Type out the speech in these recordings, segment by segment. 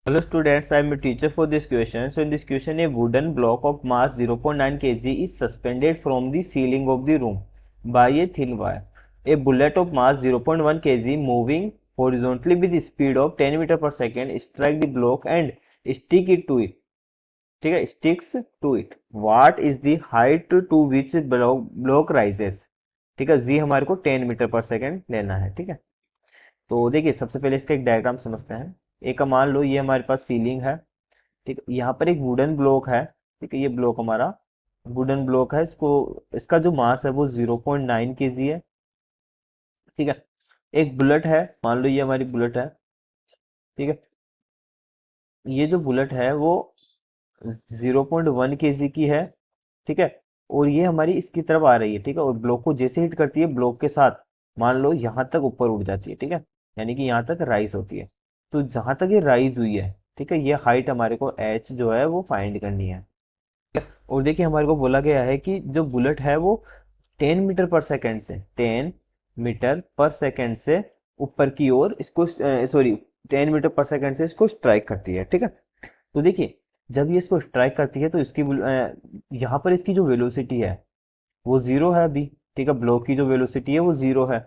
Hello students, I am your teacher for this question. So in this question, a wooden block of mass 0.9 kg is suspended from the ceiling of the room by a thin wire. A bullet of mass 0.1 kg moving horizontally with the speed of 10 meter per second strike the block and stick it to it. ठीक है, sticks to it. What is the height to which block rises? ठीक है, जी हमारे को 10 metre पर second लेना है. ठीक है, तो देखिए सबसे पहले इसका एक डायग्राम समझते हैं. एक का मान लो ये हमारे पास सीलिंग है. ठीक है, यहाँ पर एक वुडन ब्लॉक है. ठीक है, ये ब्लॉक हमारा वुडन ब्लॉक है. इसको इसका जो मास है वो 0.9 केजी है. ठीक है, एक बुलेट है, मान लो ये हमारी बुलेट है. ठीक है, ये जो बुलेट है वो 0.1 केजी की है. ठीक है, और ये हमारी इसकी तरफ आ रही है. ठीक है, और ब्लॉक को जैसे हिट करती है ब्लॉक के साथ मान लो यहाँ तक ऊपर उड़ जाती है. ठीक है, यानी कि यहाँ तक राइज होती है. तो जहां तक ये राइज हुई है, ठीक है, ये हाइट हमारे को एच जो है वो फाइंड करनी है. और देखिए हमारे को बोला गया है कि जो बुलेट है वो 10 मीटर पर सेकंड से 10 मीटर पर सेकंड से ऊपर की ओर इसको सॉरी 10 मीटर पर सेकंड से इसको स्ट्राइक करती है. ठीक है, तो देखिए जब ये इसको स्ट्राइक करती है तो इसकी यहाँ पर इसकी जो वेलोसिटी है वो जीरो है अभी. ठीक है, ब्लॉक की जो वेलोसिटी है वो जीरो है.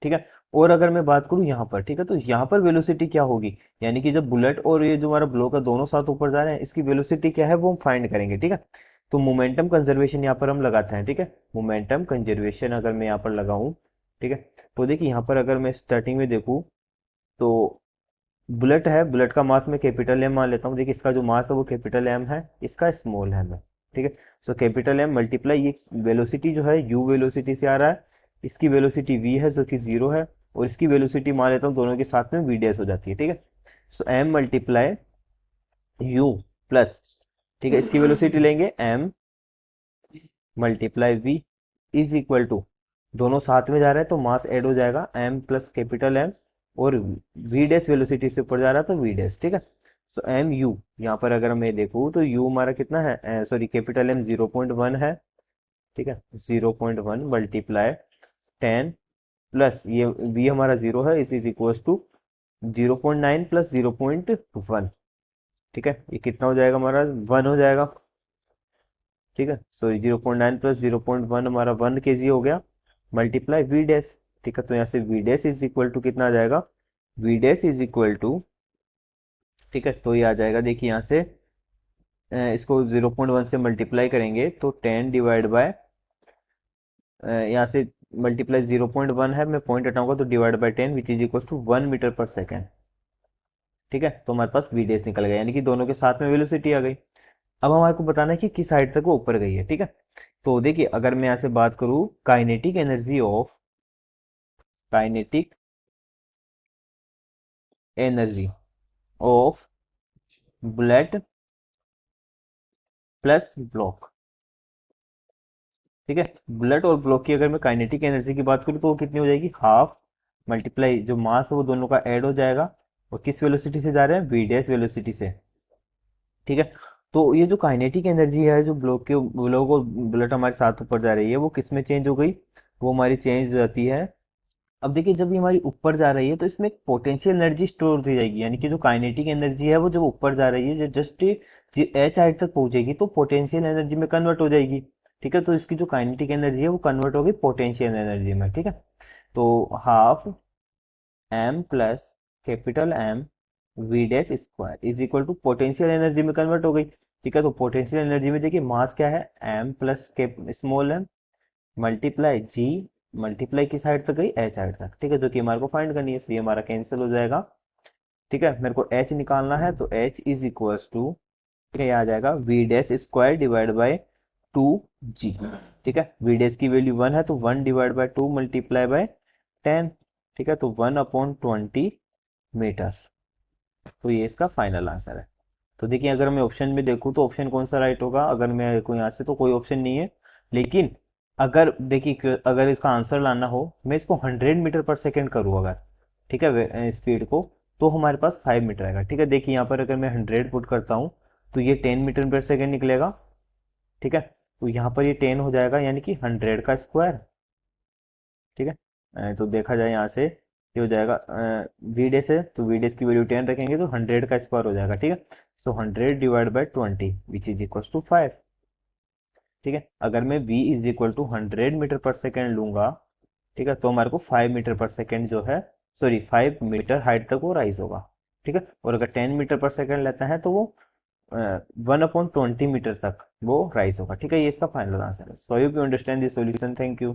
ठीक है, और अगर मैं बात करूं यहाँ पर, ठीक है, तो यहाँ पर वेलोसिटी क्या होगी, यानी कि जब बुलेट और ये जो हमारा ब्लॉक है दोनों साथ ऊपर जा रहे हैं, इसकी वेलोसिटी क्या है वो हम फाइंड करेंगे. ठीक है, तो मोमेंटम कंजर्वेशन यहाँ पर हम लगाते हैं. ठीक है, मोमेंटम कंजर्वेशन अगर मैं यहाँ पर लगाऊं, ठीक है, तो देखिए यहाँ पर अगर मैं स्टार्टिंग में देखूं तो बुलेट है, बुलेट का मास मैं कैपिटल एम मान लेता हूँ. देखिए इसका जो मास है वो कैपिटल एम है, इसका स्मॉल एम है. ठीक है, सो कैपिटल एम मल्टीप्लाई ये वेलोसिटी जो है यू वेलोसिटी से आ रहा है, इसकी वेलोसिटी वी है जो कि जीरो है, और इसकी वेलोसिटी मान लेता हूँ दोनों के साथ में वी डैश हो जाती है. ठीक है, so m multiply u plus, ठीक है, इसकी वेलोसिटी लेंगे m multiply v is equal to, दोनों साथ में जा रहे हैं तो मास ऐड हो जाएगा एम प्लस कैपिटल एम, और वी डैश वेलोसिटी से ऊपर जा रहा है तो वी डैश. ठीक है, तो एम यू, यहाँ पर अगर मैं देखूँ तो यू हमारा कितना है, सॉरी कैपिटल एम 0.1 है. ठीक है, 0.1 मल्टीप्लाई 10 प्लस ये वी हमारा जीरो है, इज इक्वल टू 0.9 प्लस 0.1. ठीक है, ये कितना हो जाएगा हमारा 1 हो जाएगा. ठीक है, सॉरी 0.9 प्लस 0.1 हमारा 1 केजी हो गया, मल्टीप्लाई वी डैश. ठीक है, तो यहाँ से v dash is equal to कितना आ जाएगा, v dash is equal to, ठीक है, तो ये आ जाएगा. देखिए यहाँ से इसको 0.1 से मल्टीप्लाई करेंगे तो 10 डिवाइड बाय, यहाँ से मल्टीप्लाई 0.1 है, मैं पॉइंट हटाऊंगा तो divide by 10 which is equal to 1 metre पर सेकेंड. ठीक है, तो हमारे पास वी डैश निकल गया, यानी कि दोनों के साथ में वेलोसिटी आ गई. अब हमारे को बताना है कि किस हाइट तक वो ऊपर गई है. ठीक है, तो देखिए अगर मैं यहाँ से बात करूं kinetic energy of bullet plus block. ठीक है, बुलेट और ब्लॉक की अगर मैं काइनेटिक एनर्जी की बात करूं तो वो कितनी हो जाएगी, हाफ मल्टीप्लाई जो मास है वो दोनों का ऐड हो जाएगा, और किस वेलोसिटी से जा रहे हैं, वी डैश वेलोसिटी से. ठीक है, तो ये जो काइनेटिक एनर्जी है जो ब्लॉक और बुलेट हमारे साथ ऊपर जा रही है वो किस में चेंज हो गई, वो हमारी चेंज हो जाती है. अब देखिए जब ये हमारी ऊपर जा रही है तो इसमें एक पोटेंशियल एनर्जी स्टोर होती जाएगी, यानी कि जो काइनेटिक एनर्जी है वो जब ऊपर जा रही है जो जस्ट एच हाइट तक पहुंचेगी तो पोटेंशियल एनर्जी में कन्वर्ट हो जाएगी. ठीक है, तो इसकी जो काइनेटिक एनर्जी है वो कन्वर्ट होगी पोटेंशियल एनर्जी में. ठीक है, तो half m plus capital m v dash square is equal to potential energy में कन्वर्ट हो गई. ठीक है, तो पोटेंशियल एनर्जी में देखिए मास क्या है, M plus small M multiply G, multiply किस हाइट तक गई, एच हाइट तक. ठीक है, जो कि हमारे को फाइंड करनी है, तो ये हमारा कैंसिल हो जाएगा. ठीक है, मेरे को एच निकालना है तो एच इज इक्वल टू, ठीक है, ये आ जाएगा v dash square divide by 2 g. ठीक है, वी डैश की वैल्यू 1 है तो 1 डिवाइड बाय 2 मल्टीप्लाई बाय 10. ठीक है, तो 1/20 मीटर. तो ये इसका फाइनल आंसर है. तो देखिए अगर मैं ऑप्शन में देखूं तो ऑप्शन कौन सा राइट होगा, अगर मैं देखूं यहाँ से तो कोई ऑप्शन नहीं है. लेकिन अगर देखिए अगर इसका आंसर लाना हो, मैं इसको 100 मीटर पर सेकेंड करूँ अगर, ठीक है, स्पीड को, तो हमारे पास 5 मीटर आएगा. ठीक है, देखिए यहाँ पर अगर मैं 100 पुट करता हूँ तो ये 10 मीटर पर सेकेंड निकलेगा. ठीक है, तो यहाँ पर ये 10 हो जाएगा यानी कि 100 का स्क्वायर. ठीक है, तो देखा जाए यहाँ से ये हो जाएगा वी डेज है तो वी डेज की वैल्यू 10 रखेंगे तो 100 का स्क्वायर हो जाएगा, ठीक है। So 100 divide by 20 which is equal to 5, ठीक है। अगर मैं v is equal to 100 metre पर सेकेंड लूंगा, ठीक है, तो हमारे को 5 मीटर पर सेकेंड जो है, सॉरी 5 मीटर हाइट तक वो राइज होगा, ठीक है। और अगर 10 मीटर पर सेकेंड लेता है तो वो 1/20 मीटर तक वो राइज होगा, ठीक है। ये इसका फाइनल आंसर है। So you understand this solution, thank you.